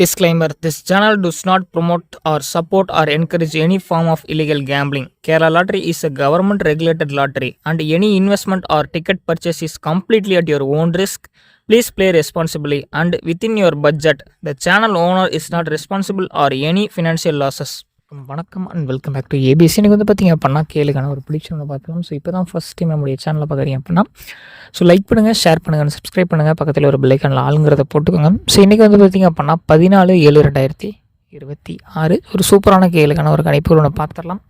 Disclaimer: This channel does not promote or support or encourage any form of illegal gambling. Kerala Lottery is a government regulated lottery and any investment or ticket purchase is completely at your own risk. Please play responsibly and within your budget. The channel owner is not responsible for any financial losses. வணக்கம் and welcome back to ABC. எனக்கு வந்து பார்த்திங்க அப்படின்னா கேளுக்கான ஒரு prediction வந்து பார்த்துக்கலாம். So இப்போ தான் ஃபஸ்ட் டைம் நம்முடைய சேனலில் பார்க்குறீங்க அப்படின்னா ஸோ லைக் பண்ணுங்கள், ஷேர் பண்ணுங்கள், சப்ஸ்கிரைப் பண்ணுங்கள், பக்கத்தில் ஒரு பெல்லைக்கானில் ஆளுங்கிறத போட்டுக்கோங்க. ஸோ இன்றைக்கி வந்து பார்த்திங்க அப்படின்னா 14/7/2026 ஒரு சூப்பரான கேளுக்கான ஒரு கணிப்புகள் ஒன்று பார்த்துடலாம்.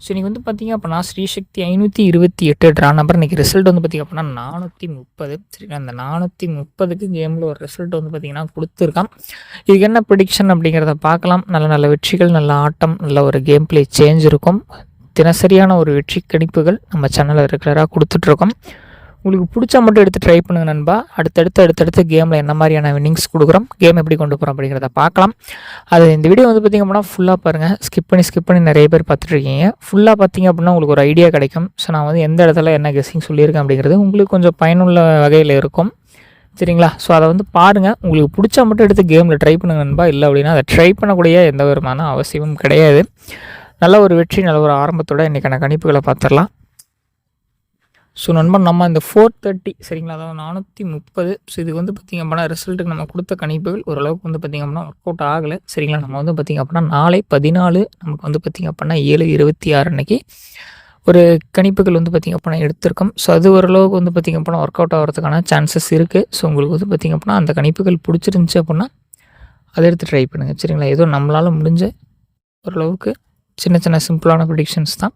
ஸோ இன்றைக்கி வந்து பார்த்திங்க அப்படின்னா ஸ்ரீசக்தி 528 ட்ரா நம்பர். இன்றைக்கி ரிசல்ட் வந்து பார்த்திங்க அப்படின்னா 430. சரிங்களா, அந்த 430க்கு கேமில் ஒரு ரிசல்ட் வந்து பார்த்திங்கன்னா கொடுத்துருக்கான். இதுக்கு என்ன ப்ரிடிக்ஷன் அப்படிங்கிறத பார்க்கலாம். நல்ல நல்ல வெற்றிகள், நல்ல ஆட்டம், நல்ல ஒரு கேம் பிளே சேஞ்ச் இருக்கும். தினசரியான ஒரு வெற்றி கணிப்புகள் நம்ம சேனலில் ரெகுலராக கொடுத்துட்ருக்கோம். உங்களுக்கு பிடிச்சா மட்டும் எடுத்து ட்ரை பண்ணுங்கள் நண்பா. அடுத்தடுத்து கேமில் என்ன மாதிரியான வின்னிங்ஸ் கொடுக்குறோம், கேம் எப்படி கொண்டு போகிறோம் அப்படிங்கிறத பார்க்கலாம். அது இந்த வீடியோ வந்து பார்த்திங்க அப்படின்னா ஃபுல்லாக பாருங்கள். ஸ்கிப் பண்ணி நிறைய பேர் பார்த்துட்ருக்கீங்க. ஃபுல்லாக பார்த்திங்க அப்படின்னா உங்களுக்கு ஒரு ஐடியா கிடைக்கும். ஸோ நான் வந்து எந்த இடத்துல என்ன கெஸ்ஸிங் சொல்லியிருக்கேன் அப்படிங்கிறது உங்களுக்கு கொஞ்சம் பயனுள்ள வகையில் இருக்கும். சரிங்களா, ஸோ அதை வந்து பாருங்கள். உங்களுக்கு பிடிச்சா மட்டும் எடுத்து கேமில் ட்ரை பண்ணுங்க நண்பா. இல்லை அப்படின்னா அதை ட்ரை பண்ணக்கூடிய எந்த விதமான அவசியமும் கிடையாது. நல்ல ஒரு வெற்றி, நல்ல ஒரு ஆரம்பத்தோட இன்றைக்கான கணிப்புகளை பார்த்துடலாம். ஸோ நண்பன், நம்ம இந்த 430 சரிங்களா, அதாவது 430. ஸோ இது வந்து பார்த்திங்க அப்படின்னா ரிசல்ட்டுக்கு நம்ம கொடுத்த கணிப்புகள் ஓரளவுக்கு வந்து பார்த்திங்க அப்படின்னா ஒர்க் அவுட் ஆகலை. சரிங்களா, நம்ம வந்து பார்த்திங்க அப்படின்னா நாளை 14 நமக்கு வந்து பார்த்திங்க அப்படின்னா 7/26 அன்றைக்கி ஒரு கணிப்புகள் வந்து பார்த்திங்க அப்படின்னா எடுத்திருக்கோம். ஸோ அது ஓரளவுக்கு வந்து பார்த்திங்க அப்படின்னா ஒர்க் அவுட் ஆகிறதுக்கான சான்சஸ் இருக்குது. ஸோ உங்களுக்கு வந்து பார்த்திங்க அப்படின்னா அந்த கணிப்புகள் பிடிச்சிருந்துச்சி அப்படின்னா அதை எடுத்து ட்ரை பண்ணுங்கள். சரிங்களா, ஏதோ நம்மளால் முடிஞ்ச ஓரளவுக்கு சின்ன சிம்பிளான ப்ரிடிக்ஷன்ஸ் தான்.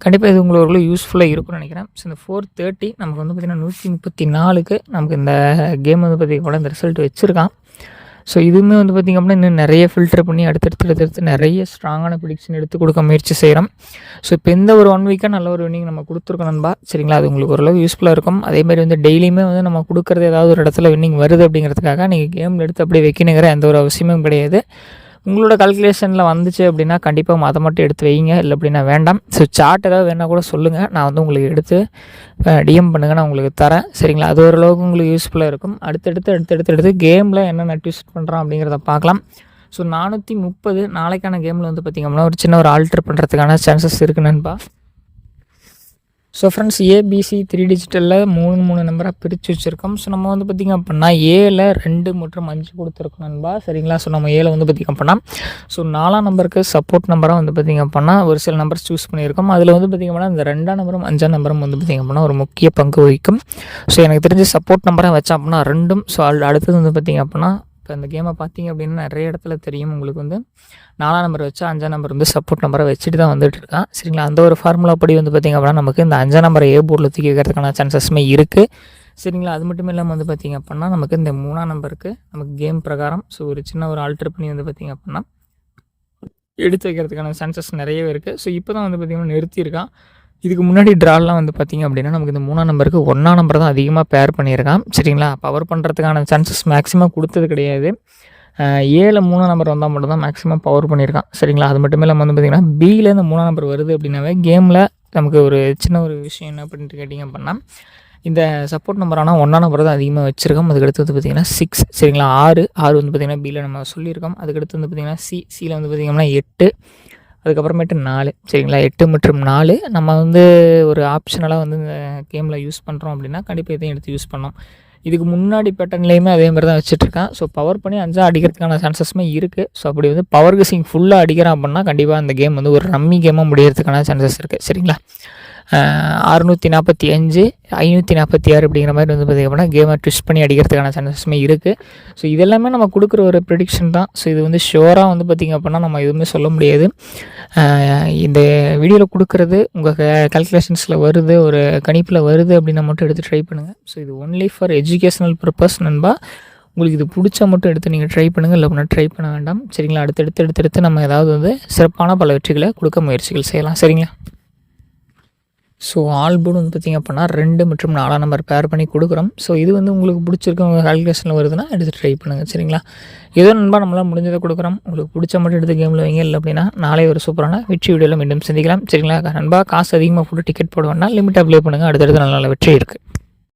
கண்டிப்பாக இது உங்களுக்கு ஓரளவு யூஸ்ஃபுல்லாக இருக்கும்னு நினைக்கிறேன். ஸோ இந்த 430 நமக்கு வந்து பார்த்திங்கன்னா 134க்கு நமக்கு இந்த கேம் வந்து பார்த்திங்க கூட இந்த ரிசல்ட் வச்சுருக்கான். ஸோ இதுவுமே வந்து பார்த்திங்க அப்படின்னா இன்னும் நிறைய ஃபில்டர் பண்ணி அடுத்தடுத்து நிறைய ஸ்ட்ராங்கான ப்ரிடிக்ஷன் எடுத்து கொடுக்க முயற்சி செய்கிறோம். ஸோ இப்போ இந்த ஒரு 1 வீக்காக நல்ல ஒரு வின்னிங் நம்ம கொடுத்துருக்கோம் நண்பா. சரிங்களா, அது உங்களுக்கு ஓரளவு யூஸ்ஃபுல்லாக இருக்கும். அதேமாதிரி வந்து டெய்லியுமே வந்து நம்ம கொடுக்குறது ஏதாவது ஒரு இடத்துல வின்னிங் வருது அப்படிங்கிறதுக்காக நீங்கள் கேமில் எடுத்து அப்படியே வைக்கணுங்கிற எந்த ஒரு அவசியமும் கிடையாது. உங்களோட கால்குலேஷனில் வந்துச்சு அப்படின்னா கண்டிப்பாக அதை மட்டும் எடுத்து வைங்க, இல்லை அப்படின்னா வேண்டாம். ஸோ சார்ட் ஏதாவது வேணால் கூட சொல்லுங்கள், நான் வந்து உங்களுக்கு எடுத்து டிஎம் பண்ணுங்கள், நான் உங்களுக்கு தரேன். சரிங்களா, அது ஓரளவுக்கு உங்களுக்கு யூஸ்ஃபுல்லாக இருக்கும். அடுத்தடுத்து கேமில் என்னென்ன ட்விஸ்ட் பண்ணுறோம் அப்படிங்கிறத பார்க்கலாம். ஸோ 430 நாளைக்கான கேமில் வந்து பார்த்திங்க அப்படின்னா ஒரு சின்ன ஒரு ஆல்ட்ரு பண்ணுறதுக்கான சான்சஸ் இருக்குது நண்பா. ஸோ ஃப்ரெண்ட்ஸ், ஏபிசி 3 டிஜிட்டலில் 3 நம்பராக பிரித்து வச்சுருக்கோம். ஸோ நம்ம வந்து பார்த்திங்க அப்படின்னா 7, 2 மற்றும் 5 கொடுத்துருக்கோம் நண்பா. சரிங்களா, ஸோ நம்ம 7 வந்து பார்த்திங்க அப்படின்னா ஸோ 4ஆம் நம்பருக்கு சப்போர்ட் நம்பராக வந்து பார்த்திங்க அப்படின்னா ஒரு சில நம்பர்ஸ் சூஸ் பண்ணியிருக்கோம். அதில் வந்து பார்த்திங்க அப்படின்னா இந்த 2ஆம் நம்பரும் 5ஆம் நம்பரும் வந்து பார்த்திங்க அப்படின்னா ஒரு முக்கிய பங்கு வகிக்கும். ஸோ எனக்கு தெரிஞ்சு சப்போர்ட் நம்பராக வச்சா அப்படின்னா 2ம். ஸோ அடுத்தது வந்து பார்த்திங்க அப்படின்னா இப்போ இந்த கேமை பார்த்திங்க அப்படின்னா நிறைய இடத்துல தெரியும் உங்களுக்கு வந்து 4ஆம் நம்பர் வச்சா 5ஆம் நம்பர் வந்து சப்போர்ட் நம்பரை வச்சுட்டு தான் வந்துட்டு இருக்கான். சரிங்களா, அந்த ஒரு ஃபார்முலா படி வந்து பார்த்திங்க அப்படின்னா நமக்கு இந்த 5ஆம் நம்பரை ஏ போர்டில் தூக்கி வைக்கிறதுக்கான சான்சஸுமே இருக்குது. சரிங்களா, அது மட்டும் இல்லாமல் வந்து பார்த்திங்க அப்படின்னா நமக்கு இந்த 3ஆம் நம்பருக்கு நமக்கு கேம் பிரகாரம் ஸோ ஒரு சின்ன ஒரு ஆல்ட்ரு பண்ணி வந்து பார்த்திங்க அப்படின்னா எடுத்து வைக்கிறதுக்கான சான்சஸ் நிறையவே இருக்குது. ஸோ இப்போ தான் வந்து பார்த்திங்கன்னா நிறுத்தியிருக்கான். இதுக்கு முன்னாடி ட்ராலாம் வந்து பார்த்திங்க அப்படின்னா நமக்கு இந்த 3ஆம் நம்பருக்கு 1ஆம் நம்பர் தான் அதிகமாக பேர் பண்ணியிருக்கான். சரிங்களா, பவர் பண்ணுறதுக்கான சான்சஸ் மேக்ஸிமம் கொடுத்தது கிடையாது. 7 3ஆம் நம்பர் வந்தால் மட்டும் தான் மேக்ஸிமம் பவர் பண்ணியிருக்கான். சரிங்களா, அது மட்டும் இல்லாமல் வந்து பார்த்திங்கன்னா பியில் இந்த 3ஆம் நம்பர் வருது அப்படின்னாவே கேமில் நமக்கு ஒரு சின்ன ஒரு விஷயம் என்ன பண்ணிட்டு கேட்டிங்க அப்படின்னா இந்த சப்போர்ட் நம்பர் ஆனால் 1ஆம் நம்பர் தான் அதிகமாக வச்சுருக்கோம். அதுக்கடுத்து வந்து பார்த்திங்கன்னா 6. சரிங்களா, 6 வந்து பார்த்திங்கன்னா பியில் நம்ம சொல்லியிருக்கோம். அதுக்கடுத்து வந்து பார்த்திங்கன்னா சியில் வந்து பார்த்திங்கன்னா 8, அதுக்கப்புறமேட்டு 4. சரிங்களா, 8 மற்றும் 4 நம்ம வந்து ஒரு ஆப்ஷனலாக வந்து இந்த கேமில் யூஸ் பண்ணுறோம் அப்படின்னா கண்டிப்பாக இதையும் எடுத்து யூஸ் பண்ணோம். இதுக்கு முன்னாடி பேட்டர்ன்லேயுமே அதே மாதிரி தான் வச்சுட்ருக்கான். ஸோ பவர் பண்ணி 5 அடிக்கிறதுக்கான சான்சஸுமே இருக்குது. ஸோ அப்படி வந்து பவர் கெஸ்ஸிங் ஃபுல்லாக அடிக்கிறான் அப்படின்னா கண்டிப்பாக அந்த கேம் வந்து ஒரு ரம்மி கேமாக முடியறதுக்கான சான்சஸ் இருக்குது. சரிங்களா, 645 546 அப்படிங்கிற மாதிரி வந்து பார்த்திங்க அப்படின்னா கேமை ட்விஸ்ட் பண்ணி அடிக்கிறதுக்கான சான்சஸுமே இருக்குது. ஸோ இதெல்லாமே நம்ம கொடுக்குற ஒரு ப்ரிடிக்ஷன் தான். ஸோ இது வந்து ஷுவராக வந்து பார்த்திங்க அப்படின்னா நம்ம எதுவுமே சொல்ல முடியாது. இந்த வீடியோவில் கொடுக்குறது உங்கள் கால்குலேஷன்ஸில் வருது, ஒரு கணிப்பில் வருது அப்படின்னா மட்டும் எடுத்து ட்ரை பண்ணுங்கள். ஸோ இது ஒன்லி ஃபார் எஜுகேஷனல் பர்பஸ் நண்பா. உங்களுக்கு இது பிடிச்சா மட்டும் எடுத்து நீங்கள் ட்ரை பண்ணுங்கள், இல்லை அப்படின்னா ட்ரை பண்ண வேண்டாம். சரிங்களா, அடுத்தடுத்து நம்ம ஏதாவது வந்து சிறப்பான பல வெற்றிகளை கொடுக்க முயற்சிகள் செய்யலாம். சரிங்களா, ஸோ ஆல் போர்டு வந்து பார்த்திங்க அப்படின்னா 2 மற்றும் 4ஆம் நம்பர் பேர் பண்ணி கொடுக்குறோம். ஸோ இது வந்து உங்களுக்கு பிடிச்சிருக்கு, உங்கள் கால்குலேஷனில் வருதுன்னா எடுத்து ட்ரை பண்ணுங்கள். சரிங்களா, ஏதோ நண்பா நம்மளால் முடிஞ்சதை கொடுக்குறோம். உங்களுக்கு பிடிச்ச மட்டும் எடுத்து கேமில் வைங்க, இல்லை அப்படின்னா நாளை ஒரு சூப்பரான வெற்றி வீடியோவில் மீண்டும் சந்திக்கலாம். சரிங்களா நண்பா, காசு அதிகமாக போட்டு டிக்கெட் போட வேண்டாம், லிமிட்டாக ப்ளே பண்ணுங்கள். அடுத்தடுத்து நல்ல வெற்றி இருக்குது.